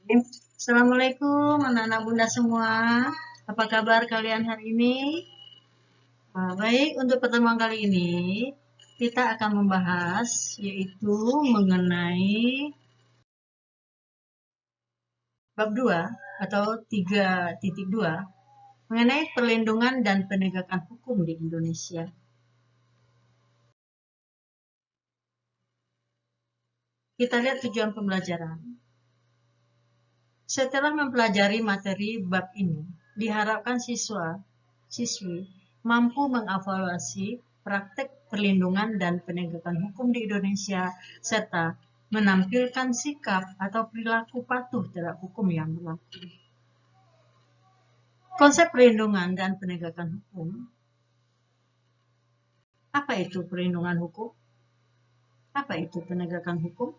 Assalamualaikum anak-anak bunda semua. Apa kabar kalian hari ini? Baik, untuk pertemuan kali ini kita akan membahas yaitu mengenai bab 2 atau 3.2 mengenai perlindungan dan penegakan hukum di Indonesia. Kita lihat tujuan pembelajaran. Setelah mempelajari materi bab ini, diharapkan siswi mampu mengevaluasi praktek perlindungan dan penegakan hukum di Indonesia serta menampilkan sikap atau perilaku patuh terhadap hukum yang berlaku. Konsep perlindungan dan penegakan hukum. Apa itu perlindungan hukum? Apa itu penegakan hukum?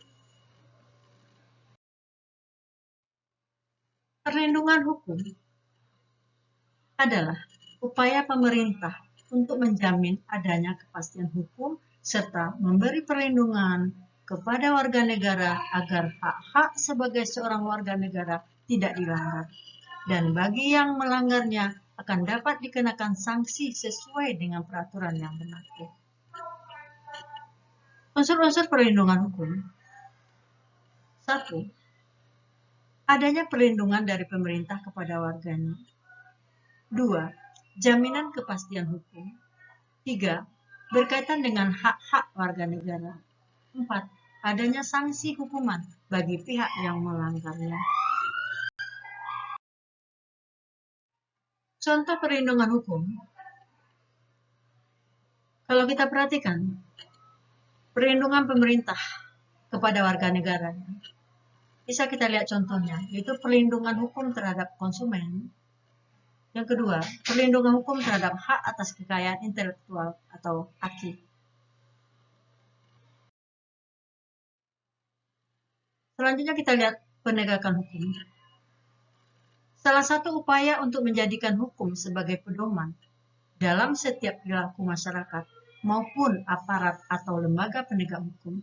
Perlindungan hukum adalah upaya pemerintah untuk menjamin adanya kepastian hukum serta memberi perlindungan kepada warga negara agar hak-hak sebagai seorang warga negara tidak dilanggar. Dan bagi yang melanggarnya akan dapat dikenakan sanksi sesuai dengan peraturan yang berlaku. Unsur-unsur perlindungan hukum. 1. Adanya perlindungan dari pemerintah kepada warganya. 2. Jaminan kepastian hukum. 3. Berkaitan dengan hak-hak warga negara. 4. Adanya sanksi hukuman bagi pihak yang melanggarnya. Contoh perlindungan hukum. Kalau kita perhatikan, perlindungan pemerintah kepada warga negara. Bisa kita lihat contohnya, yaitu perlindungan hukum terhadap konsumen. Yang kedua, perlindungan hukum terhadap hak atas kekayaan intelektual atau HAKI. Selanjutnya kita lihat penegakan hukum. Salah satu upaya untuk menjadikan hukum sebagai pedoman dalam setiap perilaku masyarakat maupun aparat atau lembaga penegak hukum.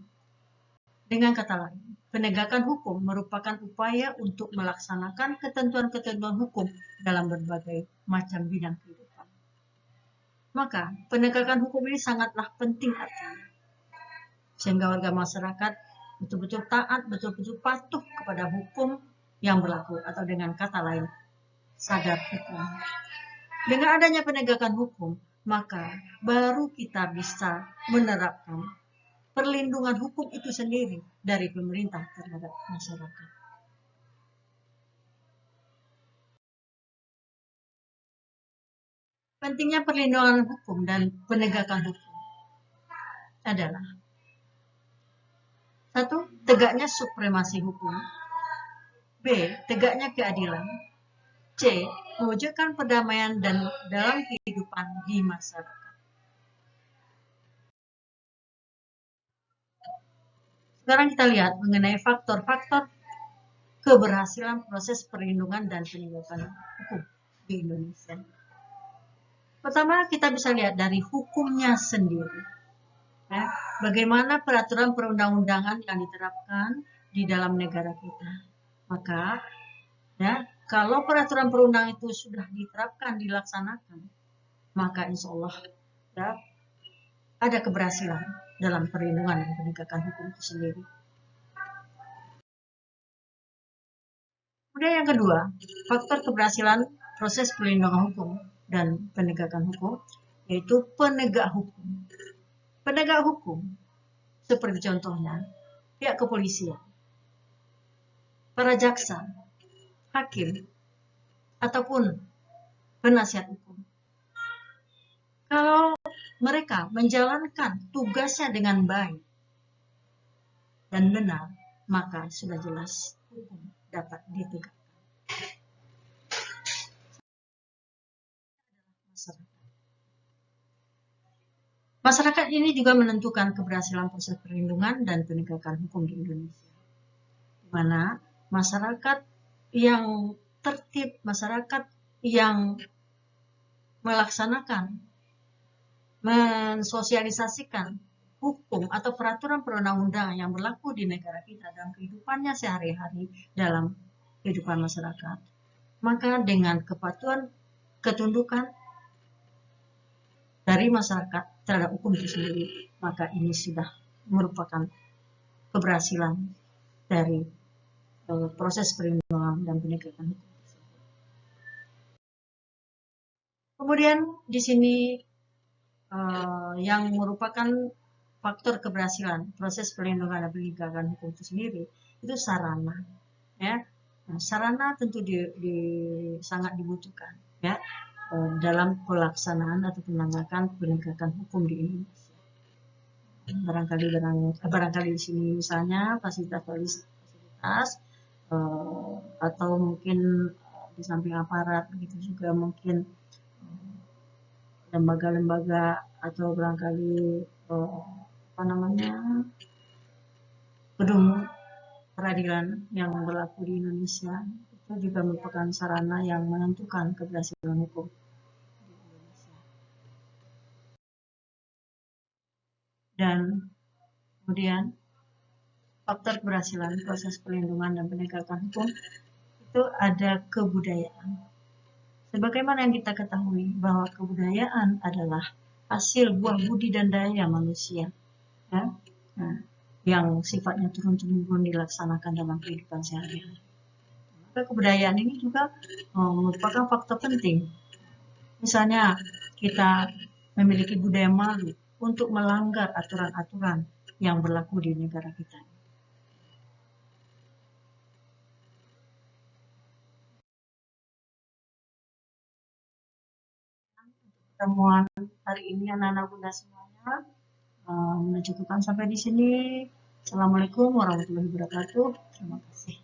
Dengan kata lain, penegakan hukum merupakan upaya untuk melaksanakan ketentuan-ketentuan hukum dalam berbagai macam bidang kehidupan. Maka, penegakan hukum ini sangatlah penting artinya, sehingga warga masyarakat betul-betul taat, betul-betul patuh kepada hukum yang berlaku, atau dengan kata lain, sadar hukum. Dengan adanya penegakan hukum, maka baru kita bisa menerapkan perlindungan hukum itu sendiri dari pemerintah terhadap masyarakat. Pentingnya perlindungan hukum dan penegakan hukum adalah 1. Tegaknya supremasi hukum. B. Tegaknya keadilan. C. Mewujudkan perdamaian dan dalam kehidupan di masyarakat. Sekarang kita lihat mengenai faktor-faktor keberhasilan proses perlindungan dan penegakan hukum di Indonesia. Pertama, kita bisa lihat dari hukumnya sendiri. Bagaimana peraturan perundang-undangan yang diterapkan di dalam negara kita. Maka, kalau peraturan perundang itu sudah diterapkan, dilaksanakan, maka insya Allah ada keberhasilan dalam perlindungan dan penegakan hukum itu sendiri. Kemudian yang kedua, faktor keberhasilan proses perlindungan hukum dan penegakan hukum, yaitu penegak hukum. Penegak hukum, seperti contohnya, pihak kepolisian, para jaksa, hakim, ataupun penasihat hukum. Kalau mereka menjalankan tugasnya dengan baik dan benar, maka sudah jelas hukum dapat ditegakkan. Masyarakat ini juga menentukan keberhasilan proses perlindungan dan penegakan hukum di Indonesia. Di mana masyarakat yang tertib, masyarakat yang melaksanakan, mensosialisasikan hukum atau peraturan perundang-undangan yang berlaku di negara kita dalam kehidupannya sehari-hari dalam kehidupan masyarakat, maka dengan kepatuhan, ketundukan dari masyarakat terhadap hukum itu sendiri, maka ini sudah merupakan keberhasilan dari proses perlindungan dan penegakan hukum. Kemudian di sini yang merupakan faktor keberhasilan proses perlindungan dan penegakan hukum itu sendiri itu sarana, ya. Nah, sarana tentu sangat dibutuhkan, ya, dalam pelaksanaan atau penegakan hukum di Indonesia. Barangkali di sini misalnya fasilitas atau mungkin di samping aparat begitu juga mungkin lembaga-lembaga atau barangkali gedung peradilan yang berlaku di Indonesia itu juga merupakan sarana yang menentukan keberhasilan hukum di Indonesia. Dan kemudian faktor keberhasilan proses perlindungan dan penegakan hukum itu ada kebudayaan. Sebagaimana yang kita ketahui bahwa kebudayaan adalah hasil buah budi dan daya manusia, ya, nah, yang sifatnya turun-temurun dilaksanakan dalam kehidupan sehari-hari. Maka kebudayaan ini juga merupakan faktor penting. Misalnya kita memiliki budaya malu untuk melanggar aturan-aturan yang berlaku di negara kita. Pertemuan hari ini anak-anak bunda semuanya mencukupkan sampai di sini. Assalamualaikum warahmatullahi wabarakatuh. Terima kasih.